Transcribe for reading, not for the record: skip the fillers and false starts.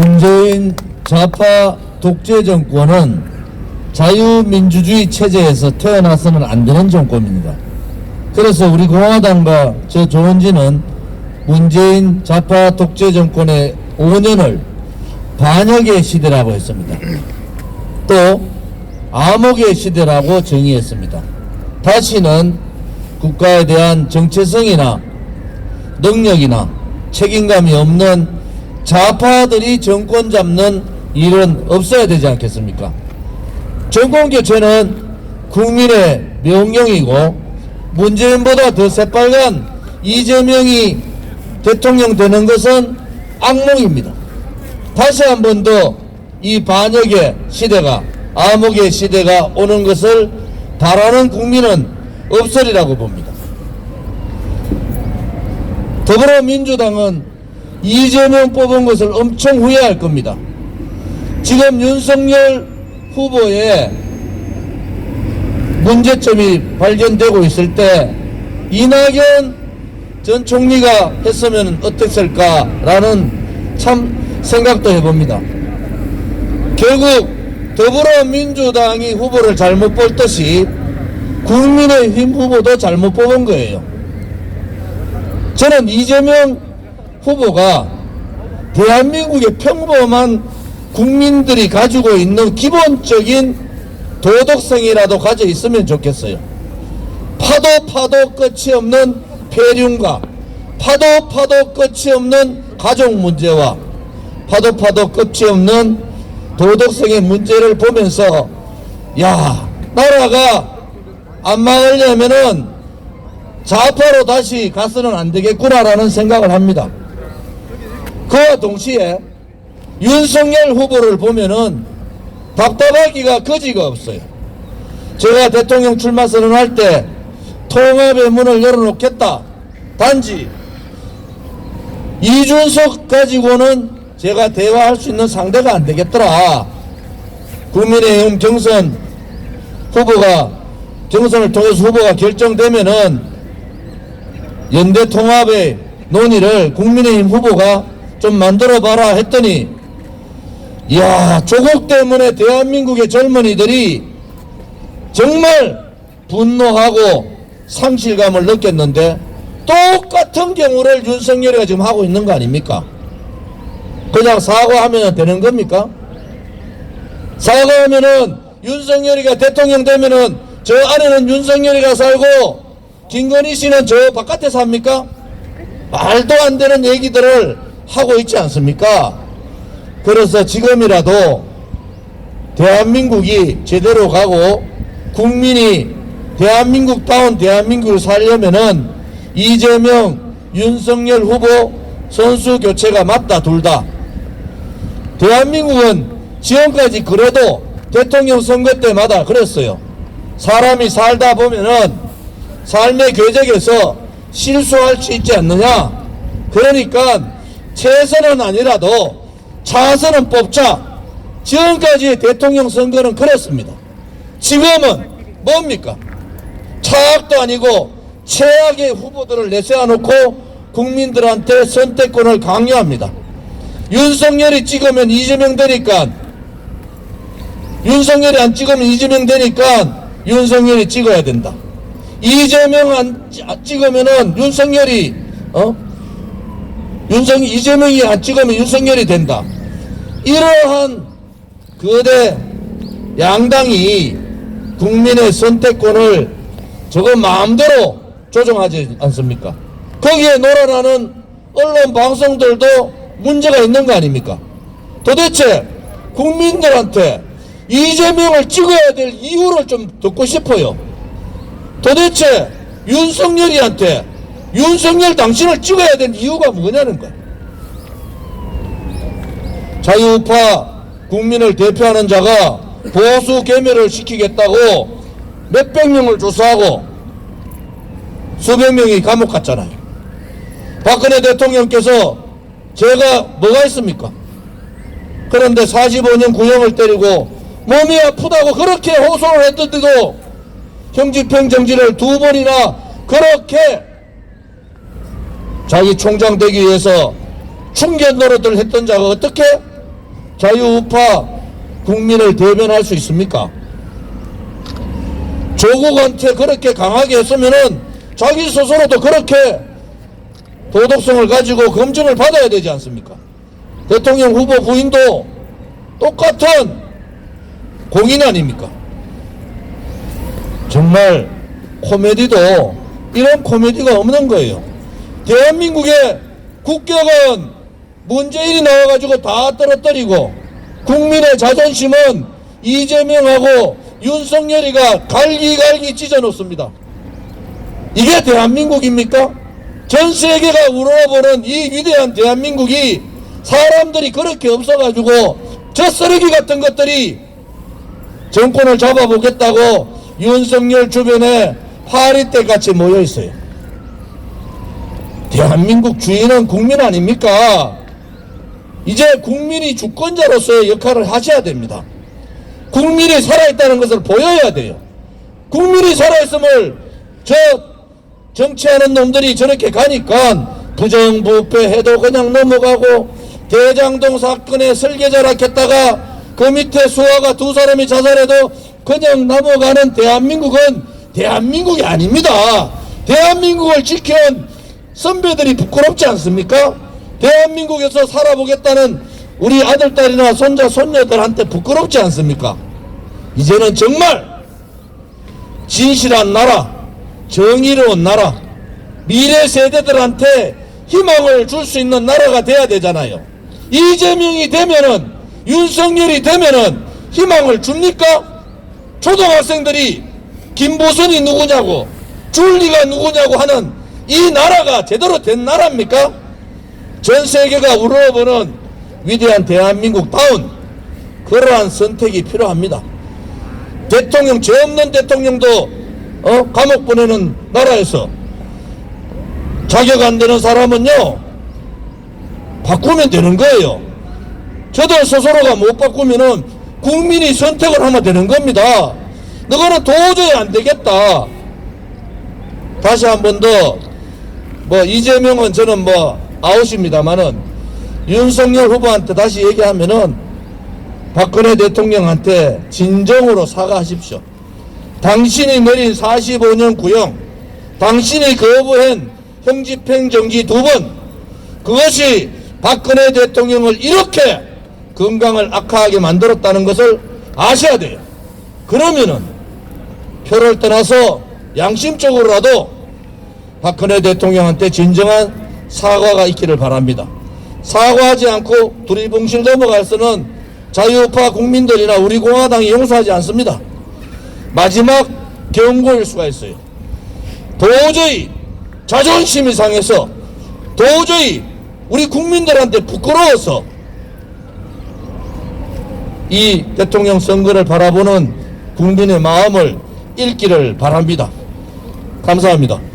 문재인 좌파 독재 정권은 자유민주주의 체제에서 태어나서는 안 되는 정권입니다. 그래서 우리 공화당과 저 조원진은 문재인 좌파 독재 정권의 5년을 반역의 시대라고 했습니다. 또 암흑의 시대라고 정의했습니다. 다시는 국가에 대한 정체성이나 능력이나 책임감이 없는 좌파들이 정권 잡는 일은 없어야 되지 않겠습니까? 정권 교체는 국민의 명령이고 문재인보다 더 새빨간 이재명이 대통령 되는 것은 악몽입니다. 다시 한 번 더 이 반역의 시대가, 암흑의 시대가 오는 것을 바라는 국민은 없으리라고 봅니다. 더불어민주당은 이재명 뽑은 것을 엄청 후회할 겁니다. 지금 윤석열 후보의 문제점이 발견되고 있을 때 이낙연 전 총리가 했으면 어땠을까라는 참 생각도 해봅니다. 결국 더불어민주당이 후보를 잘못 뽑듯이 국민의힘 후보도 잘못 뽑은 거예요. 저는 이재명 후보가 대한민국의 평범한 국민들이 가지고 있는 기본적인 도덕성이라도 가져 있으면 좋겠어요. 파도 끝이 없는 폐륜과 파도 끝이 없는 가족 문제와 파도 끝이 없는 도덕성의 문제를 보면서 야, 나라가 안 망하려면은 좌파로 다시 가서는 안 되겠구나라는 생각을 합니다. 그와 동시에 윤석열 후보를 보면은 답답하기가 거지가 없어요. 제가 대통령 출마 선언할 때 통합의 문을 열어놓겠다. 단지 이준석 가지고는 제가 대화할 수 있는 상대가 안 되겠더라. 국민의힘 경선 후보가 경선을 통해서 후보가 결정되면은 연대 통합의 논의를 국민의힘 후보가 좀 만들어봐라 했더니 이야, 조국 때문에 대한민국의 젊은이들이 정말 분노하고 상실감을 느꼈는데 똑같은 경우를 윤석열이가 지금 하고 있는 거 아닙니까? 그냥 사과하면 되는 겁니까? 사과하면은 윤석열이가 대통령 되면은 저 안에는 윤석열이가 살고 김건희 씨는 저 바깥에 삽니까? 말도 안 되는 얘기들을 하고 있지 않습니까? 그래서 지금이라도 대한민국이 제대로 가고 국민이 대한민국다운 대한민국을 살려면은 이재명, 윤석열 후보 선수 교체가 맞다, 둘 다. 대한민국은 지금까지 그래도 대통령 선거 때마다 그랬어요. 사람이 살다 보면은 삶의 궤적에서 실수할 수 있지 않느냐. 그러니까 최선은 아니라도 차선은 뽑자. 지금까지의 대통령 선거는 그렇습니다. 지금은 뭡니까? 차악도 아니고 최악의 후보들을 내세워놓고 국민들한테 선택권을 강요합니다. 윤석열이 찍으면 이재명 되니까, 윤석열이 안 찍으면 이재명 되니까 윤석열이 찍어야 된다. 이재명 안 찍으면은 윤석열이 이재명이 안 찍으면 윤석열이 된다. 이러한 거대 양당이 국민의 선택권을 저거 마음대로 조정하지 않습니까? 거기에 놀아나는 언론 방송들도 문제가 있는 거 아닙니까? 도대체 국민들한테 이재명을 찍어야 될 이유를 좀 듣고 싶어요. 도대체 윤석열이한테 윤석열 당신을 찍어야 될 이유가 뭐냐는 거야. 자유우파 국민을 대표하는 자가 보수 개멸을 시키겠다고 몇백 명을 조사하고 수백 명이 감옥 갔잖아요. 박근혜 대통령께서 제가 뭐가 있습니까? 그런데 45년 구형을 때리고 몸이 아프다고 그렇게 호소를 했던데도 형집행 정지를 2번이나 그렇게 자기 총장 되기 위해서 충견 노릇을 했던 자가 어떻게 자유우파 국민을 대변할 수 있습니까? 조국한테 그렇게 강하게 했으면은 자기 스스로도 그렇게 도덕성을 가지고 검증을 받아야 되지 않습니까? 대통령 후보 부인도 똑같은 공인 아닙니까? 정말 코미디도 이런 코미디가 없는 거예요. 대한민국의 국격은 문재인이 나와가지고 다 떨어뜨리고 국민의 자존심은 이재명하고 윤석열이가 갈기갈기 찢어놓습니다. 이게 대한민국입니까? 전 세계가 우러러보는 이 위대한 대한민국이 사람들이 그렇게 없어가지고 저 쓰레기 같은 것들이 정권을 잡아보겠다고 윤석열 주변에 파리떼 같이 모여 있어요. 대한민국 주인은 국민 아닙니까? 이제 국민이 주권자로서의 역할을 하셔야 됩니다. 국민이 살아있다는 것을 보여야 돼요. 국민이 살아있음을 저 정치하는 놈들이 저렇게 가니까 부정부패해도 그냥 넘어가고 대장동 사건의 설계자라 했다가 그 밑에 수하가 두 사람이 자살해도 그냥 넘어가는 대한민국은 대한민국이 아닙니다. 대한민국을 지켜온 선배들이 부끄럽지 않습니까? 대한민국에서 살아보겠다는 우리 아들딸이나 손자 손녀들한테 부끄럽지 않습니까? 이제는 정말 진실한 나라, 정의로운 나라, 미래 세대들한테 희망을 줄 수 있는 나라가 돼야 되잖아요. 이재명이 되면은, 윤석열이 되면은 희망을 줍니까? 초등학생들이 김부선이 누구냐고, 줄리가 누구냐고 하는 이 나라가 제대로 된 나라입니까? 전 세계가 우러러보는 위대한 대한민국다운 그러한 선택이 필요합니다. 대통령, 죄 없는 대통령도 감옥 보내는 나라에서 자격 안 되는 사람은요 바꾸면 되는 거예요. 저들 스스로가 못 바꾸면은 국민이 선택을 하면 되는 겁니다. 너거는 도저히 안 되겠다. 다시 한 번 더 이재명은 저는 아웃입니다만은 윤석열 후보한테 다시 얘기하면은 박근혜 대통령한테 진정으로 사과하십시오. 당신이 내린 45년 구형, 당신이 거부한 형집행정지 2번, 그것이 박근혜 대통령을 이렇게 건강을 악화하게 만들었다는 것을 아셔야 돼요. 그러면은 표를 떠나서 양심적으로라도 박근혜 대통령한테 진정한 사과가 있기를 바랍니다. 사과하지 않고 두리뭉실 넘어가서는 자유우파 국민들이나 우리 공화당이 용서하지 않습니다. 마지막 경고일 수가 있어요. 도저히 자존심이 상해서, 도저히 우리 국민들한테 부끄러워서 이 대통령 선거를 바라보는 국민의 마음을 읽기를 바랍니다. 감사합니다.